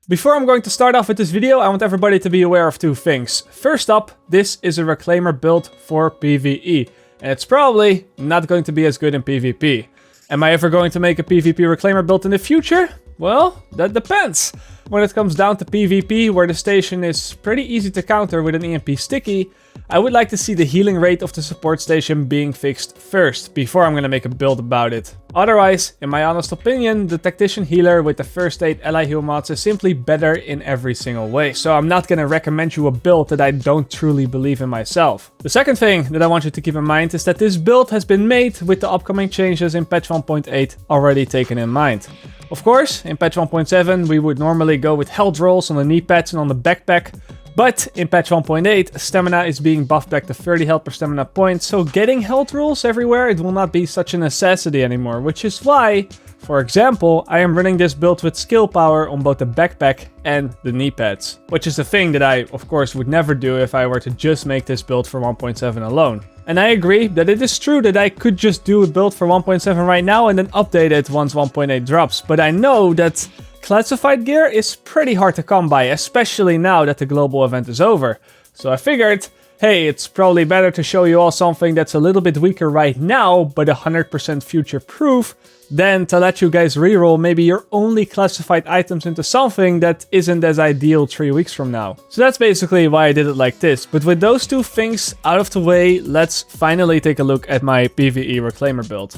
Before I'm going to start off with this video, I want everybody to be aware of two things. First up, this is a reclaimer build for PvE, and it's probably not going to be as good in PvP. Am I ever going to make a PvP reclaimer build in the future? Well, that depends. When it comes down to PvP, where the station is pretty easy to counter with an EMP sticky, I would like to see the healing rate of the support station being fixed first, before I'm gonna make a build about it. Otherwise, in my honest opinion, the Tactician Healer with the first aid ally heal mods is simply better in every single way, so I'm not gonna recommend you a build that I don't truly believe in myself. The second thing that I want you to keep in mind is that this build has been made with the upcoming changes in patch 1.8 already taken in mind. Of course, in patch 1.7 we would normally go with health rolls on the knee pads and on the backpack, but in patch 1.8, stamina is being buffed back to 30 health per stamina point, so getting health rolls everywhere, it will not be such a necessity anymore, which is why, for example, I am running this build with skill power on both the backpack and the knee pads, which is a thing that I, of course, would never do if I were to just make this build for 1.7 alone. And I agree that it is true that I could just do a build for 1.7 right now and then update it once 1.8 drops, but I know that classified gear is pretty hard to come by, especially now that the global event is over. So I figured, hey, it's probably better to show you all something that's a little bit weaker right now, but 100% future proof, than to let you guys reroll maybe your only classified items into something that isn't as ideal 3 weeks from now. So that's basically why I did it like this. But with those two things out of the way, let's finally take a look at my PvE reclaimer build.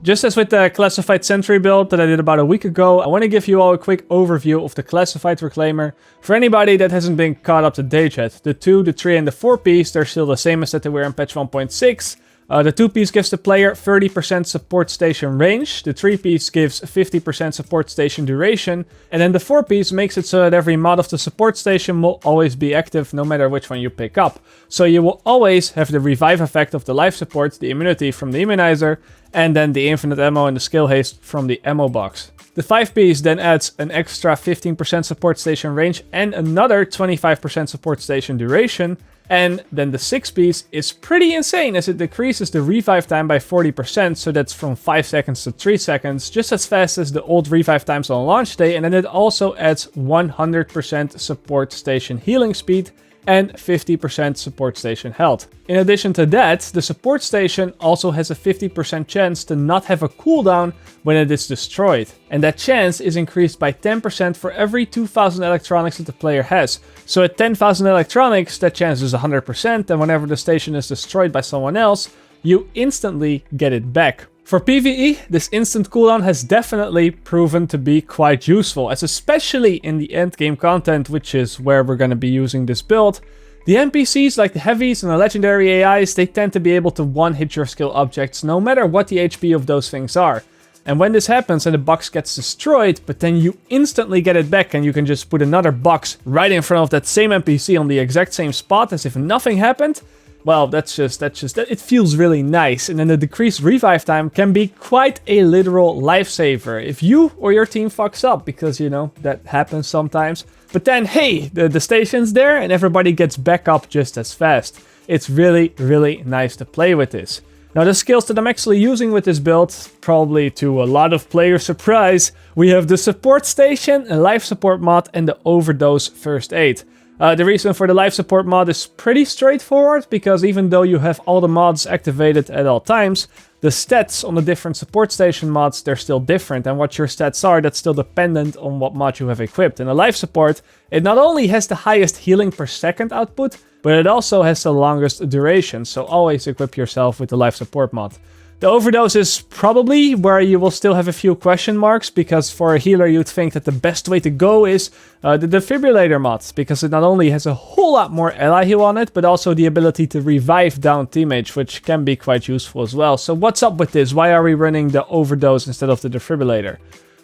Just as with the classified sentry build that I did about a week ago, I want to give you all a quick overview of the classified reclaimer. For anybody that hasn't been caught up to date yet, the 2, the 3 and the 4 piece, they're still the same as that they were in patch 1.6. The 2 piece gives the player 30% support station range, the 3 piece gives 50% support station duration, and then the 4 piece makes it so that every mod of the support station will always be active no matter which one you pick up. So you will always have the revive effect of the life support, the immunity from the immunizer, and then the infinite ammo and the skill haste from the ammo box. The 5 piece then adds an extra 15% support station range and another 25% support station duration. And then the 6 piece is pretty insane as it decreases the revive time by 40%, so that's from 5 seconds to 3 seconds, just as fast as the old revive times on launch day, and then it also adds 100% support station healing speed and 50% support station health. In addition to that, the support station also has a 50% chance to not have a cooldown when it is destroyed. And that chance is increased by 10% for every 2000 electronics that the player has. So at 10,000 electronics, that chance is 100%, and whenever the station is destroyed by someone else, you instantly get it back. For PvE, this instant cooldown has definitely proven to be quite useful, as especially in the endgame content, which is where we're going to be using this build, the NPCs like the heavies and the legendary AIs, they tend to be able to one-hit your skill objects no matter what the HP of those things are. And when this happens and the box gets destroyed, but then you instantly get it back and you can just put another box right in front of that same NPC on the exact same spot as if nothing happened, well, that's just it feels really nice. And then the decreased revive time can be quite a literal lifesaver if you or your team fucks up, because, you know, that happens sometimes. But then, hey, the station's there and everybody gets back up just as fast. It's really, really nice to play with this. Now, the skills that I'm actually using with this build, probably to a lot of players' surprise, we have the support station, a life support mod, and the overdose first aid. The reason for the life support mod is pretty straightforward, because even though you have all the mods activated at all times, the stats on the different support station mods, they're still different, and what your stats are, that's still dependent on what mod you have equipped. And the life support, it not only has the highest healing per second output, but it also has the longest duration, so always equip yourself with the life support mod. The overdose is probably where you will still have a few question marks, because for a healer you'd think that the best way to go is the defibrillator mod, because it not only has a whole lot more ally heal on it, but also the ability to revive down teammates, which can be quite useful as well. So what's up with this? Why are we running the overdose instead of the defibrillator?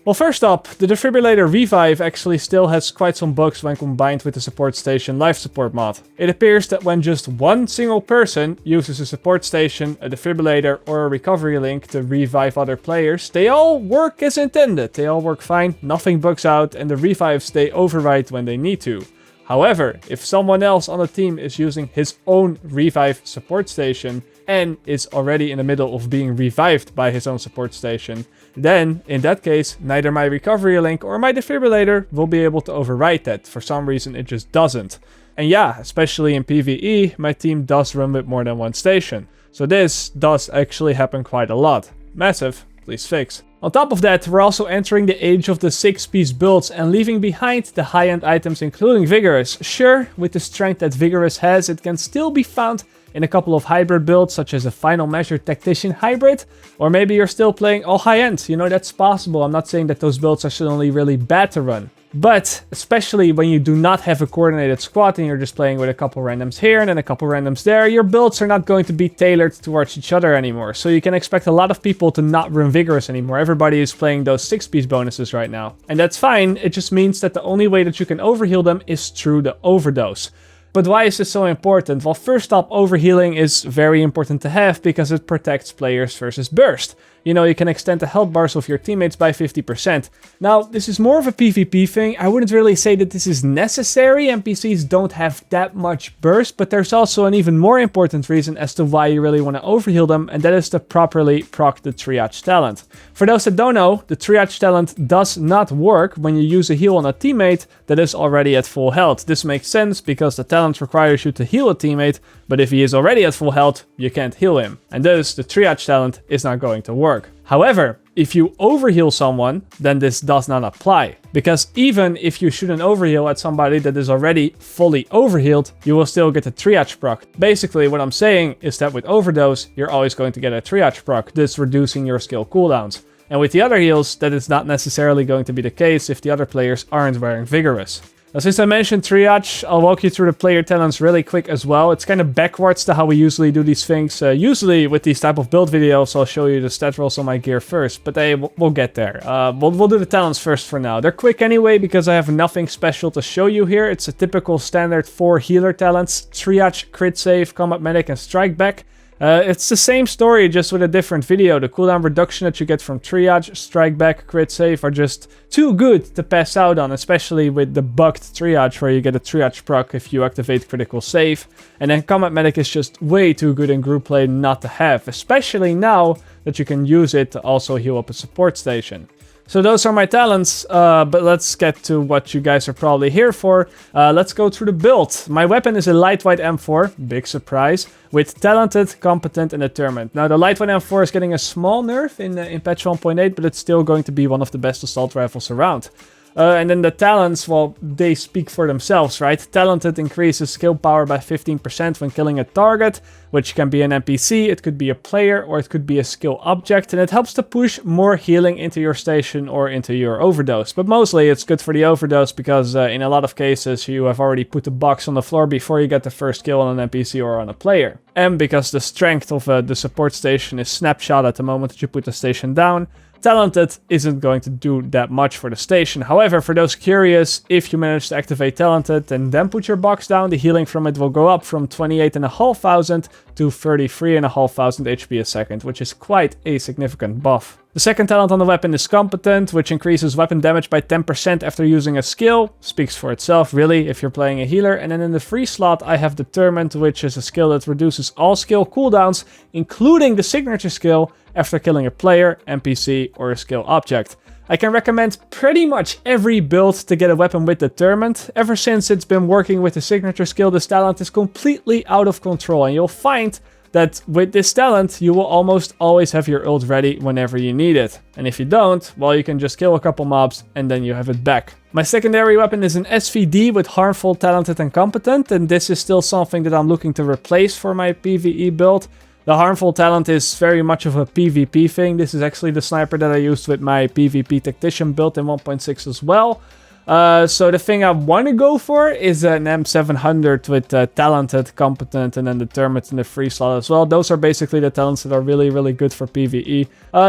Well, first up, the defibrillator revive actually still has quite some bugs when combined with the support station life support mod. It appears that when just one single person uses a support station, a defibrillator, or a recovery link to revive other players, they all work as intended. They all work fine, nothing bugs out, and the revives they override when they need to. However, if someone else on the team is using his own revive support station, and is already in the middle of being revived by his own support station, then in that case, neither my recovery link or my defibrillator will be able to override that. For some reason, it just doesn't. And yeah, especially in PvE, my team does run with more than one station. So this does actually happen quite a lot. Massive, please fix. On top of that, we're also entering the age of the 6-piece builds and leaving behind the high-end items including Vigorous. Sure, with the strength that Vigorous has, it can still be found in a couple of hybrid builds, such as a Final Measure Tactician hybrid, or maybe you're still playing all high-end. You know, that's possible. I'm not saying that those builds are suddenly really bad to run. But especially when you do not have a coordinated squad and you're just playing with a couple randoms here and then a couple randoms there, your builds are not going to be tailored towards each other anymore. So you can expect a lot of people to not run Vigorous anymore. Everybody is playing those 6-piece bonuses right now. And that's fine. It just means that the only way that you can overheal them is through the overdose. But why is this so important? Well, first up, overhealing is very important to have because it protects players versus burst. You know, you can extend the health bars of your teammates by 50%. Now, this is more of a PvP thing. I wouldn't really say that this is necessary. NPCs don't have that much burst, but there's also an even more important reason as to why you really want to overheal them, and that is to properly proc the triage talent. For those that don't know, the triage talent does not work when you use a heal on a teammate that is already at full health. This makes sense because the talent requires you to heal a teammate, but if he is already at full health, you can't heal him. And thus, the triage talent is not going to work. However, if you overheal someone, then this does not apply. Because even if you shoot an overheal at somebody that is already fully overhealed, you will still get a triage proc. Basically, what I'm saying is that with overdose, you're always going to get a triage proc, thus reducing your skill cooldowns. And with the other heals, that is not necessarily going to be the case if the other players aren't wearing Vigorous. Now, since I mentioned triage, I'll walk you through the player talents really quick as well. It's kind of backwards to how we usually do these things. Usually with these type of build videos, I'll show you the stat rolls on my gear first, but we'll get there. We'll do the talents first for now. They're quick anyway because I have nothing special to show you here. It's a typical standard 4 healer talents: triage, crit save, combat medic, and strike back. It's the same story, just with a different video. The cooldown reduction that you get from triage, strike back, crit save are just too good to pass out on, especially with the bugged triage where you get a triage proc if you activate critical save. And then combat medic is just way too good in group play not to have, especially now that you can use it to also heal up a support station. So those are my talents, but let's get to what you guys are probably here for. Let's go through the build. My weapon is a lightweight M4, big surprise, with talented, competent, and determined. Now the lightweight M4 is getting a small nerf in patch 1.8, but it's still going to be one of the best assault rifles around. And then the talents, well, they speak for themselves, right? Talented increases skill power by 15% when killing a target, which can be an NPC, it could be a player, or it could be a skill object, and it helps to push more healing into your station or into your overdose. But mostly it's good for the overdose because in a lot of cases you have already put the box on the floor before you get the first kill on an NPC or on a player. And because the strength of the support station is snapshot at the moment that you put the station down, talented isn't going to do that much for the station. However, for those curious, if you manage to activate talented and then put your box down, the healing from it will go up from 28,500 to 33,500 HP a second, which is quite a significant buff. The second talent on the weapon is competent, which increases weapon damage by 10% after using a skill. Speaks for itself, really, if you're playing a healer. And then in the free slot, I have determined, which is a skill that reduces all skill cooldowns, including the signature skill, after killing a player, NPC, or a skill object. I can recommend pretty much every build to get a weapon with determined. Ever since it's been working with the signature skill, this talent is completely out of control, and you'll find that with this talent, you will almost always have your ult ready whenever you need it. And if you don't, well, you can just kill a couple mobs and then you have it back. My secondary weapon is an SVD with harmful, talented, and competent, and this is still something that I'm looking to replace for my PvE build. The harmful talent is very much of a PvP thing. This is actually the sniper that I used with my PvP tactician build in 1.6 as well. So the thing I want to go for is an M700 with talented, competent, and then determined in the free slot as well. Those are basically the talents that are really, really good for PvE.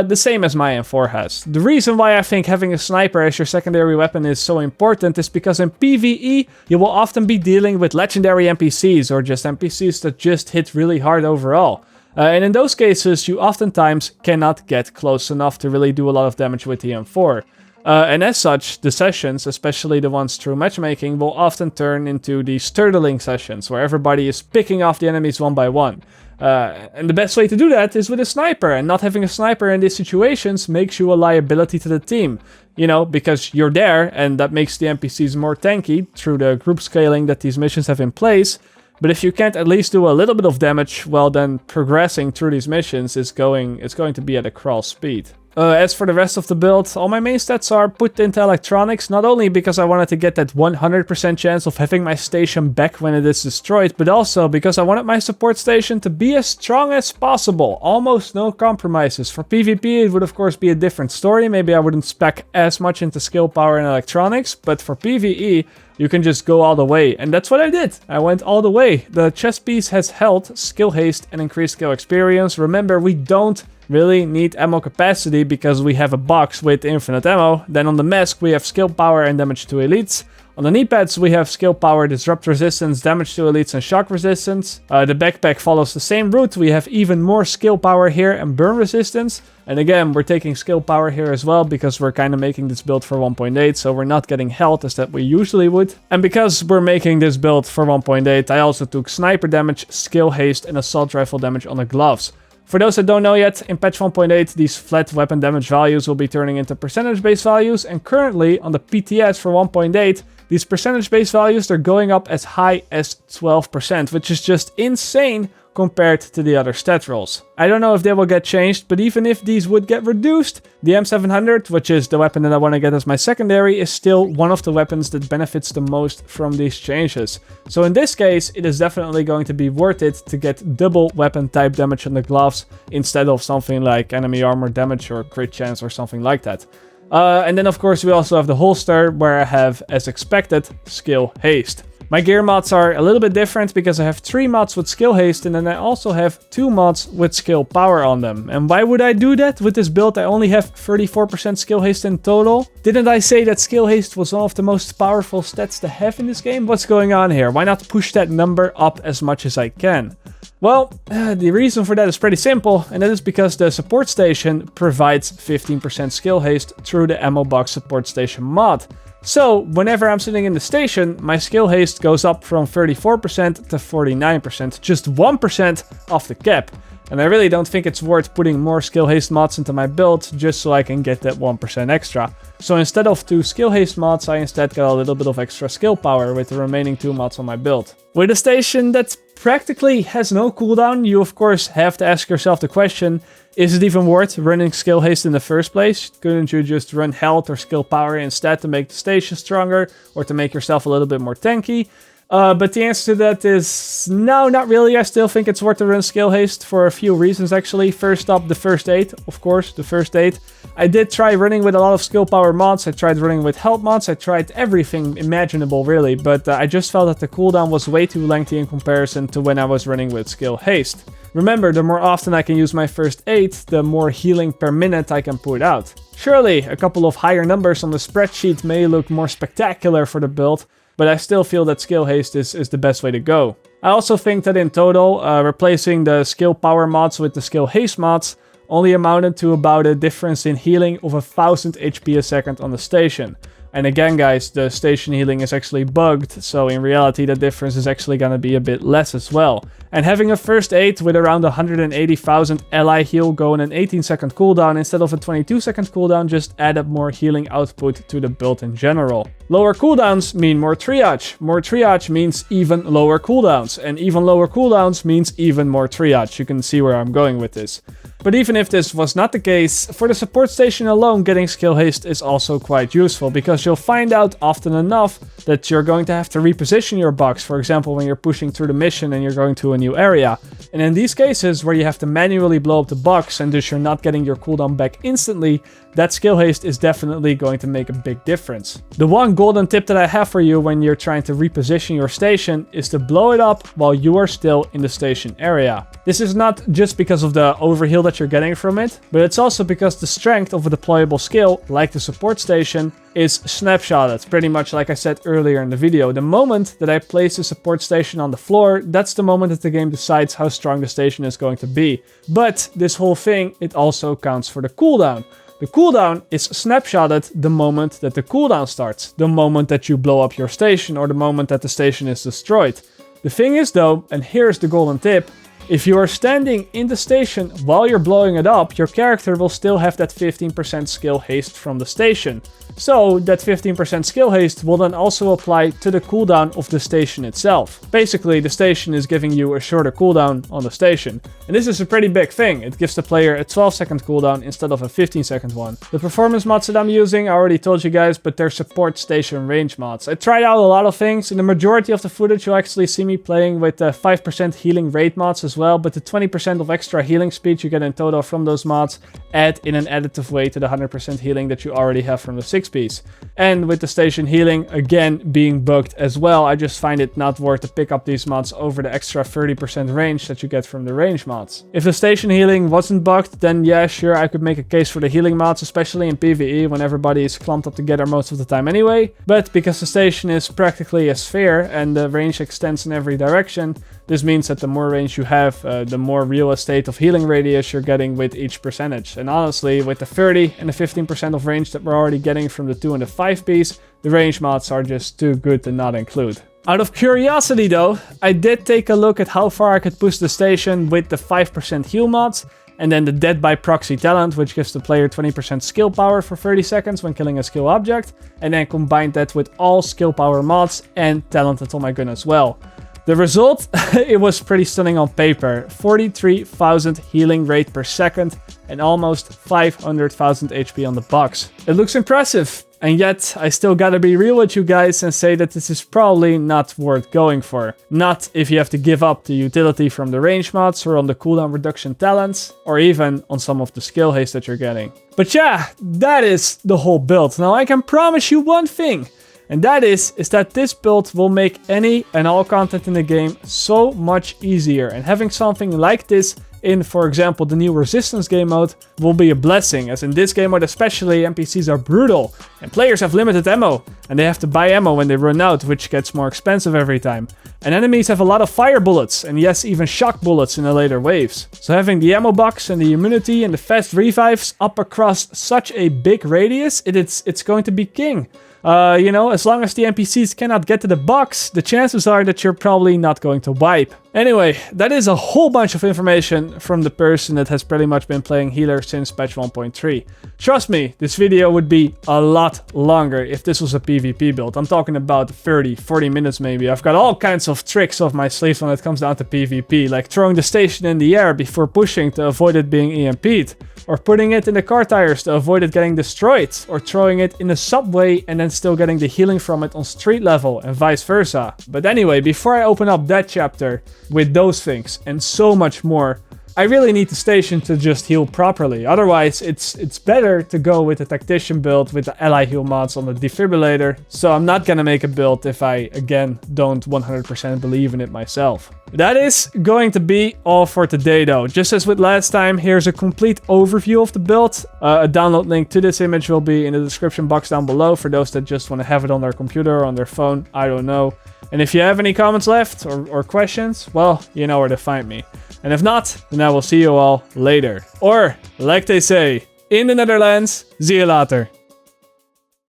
The same as my M4 has. The reason why I think having a sniper as your secondary weapon is so important is because in PvE, you will often be dealing with legendary NPCs or just NPCs that just hit really hard overall. And in those cases, you oftentimes cannot get close enough to really do a lot of damage with the M4. And as such, the sessions, especially the ones through matchmaking, will often turn into these turtling sessions, where everybody is picking off the enemies one by one. And the best way to do that is with a sniper, and not having a sniper in these situations makes you a liability to the team. You know, because you're there, and that makes the NPCs more tanky through the group scaling that these missions have in place. But if you can't at least do a little bit of damage, well then progressing through these missions is going to be at a crawl speed. As for the rest of the build, all my main stats are put into electronics, not only because I wanted to get that 100% chance of having my station back when it is destroyed, but also because I wanted my support station to be as strong as possible, almost no compromises. For PvP it would of course be a different story, maybe I wouldn't spec as much into skill power and electronics, but for PvE you can just go all the way, and that's what I did. I went all the way. The chest piece has health, skill haste, and increased skill experience. Remember, we don't really need ammo capacity because we have a box with infinite ammo. Then on the mask we have skill power and damage to elites. On the knee pads we have skill power, disrupt resistance, damage to elites, and shock resistance. The backpack follows the same route. We have even more skill power here and burn resistance. And again, we're taking skill power here as well because we're kind of making this build for 1.8, so we're not getting health as that we usually would. And because we're making this build for 1.8, I also took sniper damage, skill haste, and assault rifle damage on the gloves. For those that don't know yet, in patch 1.8 these flat weapon damage values will be turning into percentage-based values, and currently on the PTS for 1.8, these percentage-based values are going up as high as 12%, which is just insane compared to the other stat rolls. I don't know if they will get changed, but even if these would get reduced, the M700, which is the weapon that I want to get as my secondary, is still one of the weapons that benefits the most from these changes. So in this case, it is definitely going to be worth it to get double weapon type damage on the gloves instead of something like enemy armor damage or crit chance or something like that. And then of course we also have the holster, where I have, as expected, skill haste. My gear mods are a little bit different because I have 3 mods with skill haste, and then I also have 2 mods with skill power on them. And why would I do that? With this build I only have 34% skill haste in total. Didn't I say that skill haste was one of the most powerful stats to have in this game? What's going on here? Why not push that number up as much as I can? Well, the reason for that is pretty simple, and that is because the support station provides 15% skill haste through the ammo box support station mod. So, whenever I'm sitting in the station, my skill haste goes up from 34% to 49%, just 1% off the cap. And I really don't think it's worth putting more skill haste mods into my build just so I can get that 1% extra. So instead of 2 skill haste mods, I instead got a little bit of extra skill power with the remaining 2 mods on my build. With a station that practically has no cooldown, you of course have to ask yourself the question, is it even worth running skill haste in the first place? Couldn't you just run health or skill power instead to make the station stronger or to make yourself a little bit more tanky? But the answer to that is no, not really. I still think it's worth to run skill haste for a few reasons actually. First up, the first aid, of course, the first aid. I did try running with a lot of skill power mods, I tried running with health mods, I tried everything imaginable really, but I just felt that the cooldown was way too lengthy in comparison to when I was running with skill haste. Remember, the more often I can use my first aid, the more healing per minute I can put out. Surely, a couple of higher numbers on the spreadsheet may look more spectacular for the build, but I still feel that skill haste is the best way to go. I also think that in total, replacing the skill power mods with the skill haste mods only amounted to about a difference in healing of 1000 HP a second on the station. And again guys, the station healing is actually bugged, so in reality the difference is actually gonna be a bit less as well. And having a first aid with around 180,000 ally heal go on an 18-second cooldown instead of a 22-second cooldown just added more healing output to the build in general. Lower cooldowns mean more triage. More triage means even lower cooldowns. And even lower cooldowns means even more triage. You can see where I'm going with this. But even if this was not the case, for the support station alone getting skill haste is also quite useful, because you'll find out often enough that you're going to have to reposition your box, for example when you're pushing through the mission and you're going to a new area. And in these cases where you have to manually blow up the box and thus you're not getting your cooldown back instantly, that skill haste is definitely going to make a big difference. The one golden tip that I have for you when you're trying to reposition your station is to blow it up while you are still in the station area. This is not just because of the overheal that you're getting from it, but it's also because the strength of a deployable skill, like the support station, is snapshotted, pretty much like I said earlier in the video. The moment that I place the support station on the floor, that's the moment that the game decides how strong the station is going to be. But this whole thing, it also counts for the cooldown. The cooldown is snapshotted the moment that the cooldown starts, the moment that you blow up your station or the moment that the station is destroyed. The thing is though, and here's the golden tip, If you are standing in the station while you're blowing it up, your character will still have that 15% skill haste from the station. So that 15% skill haste will then also apply to the cooldown of the station itself. Basically, the station is giving you a shorter cooldown on the station. And this is a pretty big thing. It gives the player a 12-second cooldown instead of a 15-second one. The performance mods that I'm using, I already told you guys, but they're support station range mods. I tried out a lot of things. In the majority of the footage, you'll actually see me playing with the 5% healing rate mods as well, but the 20% of extra healing speed you get in total from those mods add in an additive way to the 100% healing that you already have from the 6-piece. And with the station healing, again, being bugged as well, I just find it not worth to pick up these mods over the extra 30% range that you get from the range mods. If the station healing wasn't bugged, then yeah, sure, I could make a case for the healing mods, especially in PvE when everybody is clumped up together most of the time anyway. But because the station is practically a sphere and the range extends in every direction, this means that the more range you have, the more real estate of healing radius you're getting with each percentage. And honestly, with the 30 and the 15% of range that we're already getting from the 2 and the 5-piece, the range mods are just too good to not include. Out of curiosity though, I did take a look at how far I could push the station with the 5% heal mods, and then the Dead by Proxy talent, which gives the player 20% skill power for 30 seconds when killing a skill object, and then combined that with all skill power mods and talented on my gun as well. The result, it was pretty stunning on paper. 43,000 healing rate per second and almost 500,000 HP on the box. It looks impressive, and yet I still gotta be real with you guys and say that this is probably not worth going for. Not if you have to give up the utility from the range mods or on the cooldown reduction talents, or even on some of the skill haste that you're getting. But yeah, that is the whole build. Now I can promise you one thing. And that is that this build will make any and all content in the game so much easier. And having something like this in, for example, the new Resistance game mode will be a blessing. As in this game mode especially, NPCs are brutal. And players have limited ammo. And they have to buy ammo when they run out, which gets more expensive every time. And enemies have a lot of fire bullets. And yes, even shock bullets in the later waves. So having the ammo box and the immunity and the fast revives up across such a big radius, it's going to be king. You know, as long as the NPCs cannot get to the box, the chances are that you're probably not going to wipe. Anyway, that is a whole bunch of information from the person that has pretty much been playing healer since patch 1.3. Trust me, this video would be a lot longer if this was a PvP build. I'm talking about 30, 40 minutes maybe. I've got all kinds of tricks up my sleeves when it comes down to PvP, like throwing the station in the air before pushing to avoid it being EMP'd, or putting it in the car tires to avoid it getting destroyed, or throwing it in the subway and then still getting the healing from it on street level, and vice versa. But anyway, before I open up that chapter with those things and so much more, I really need the station to just heal properly. Otherwise, it's better to go with the tactician build with the ally heal mods on the defibrillator. So I'm not gonna make a build if I, again, don't 100% believe in it myself. That is going to be all for today though. Just as with last time, here's a complete overview of the build. A download link to this image will be in the description box down below for those that just want to have it on their computer or on their phone. I don't know. And if you have any comments left or questions, well, you know where to find me. And if not, then I will see you all later. Or, like they say, in the Netherlands, zie je later.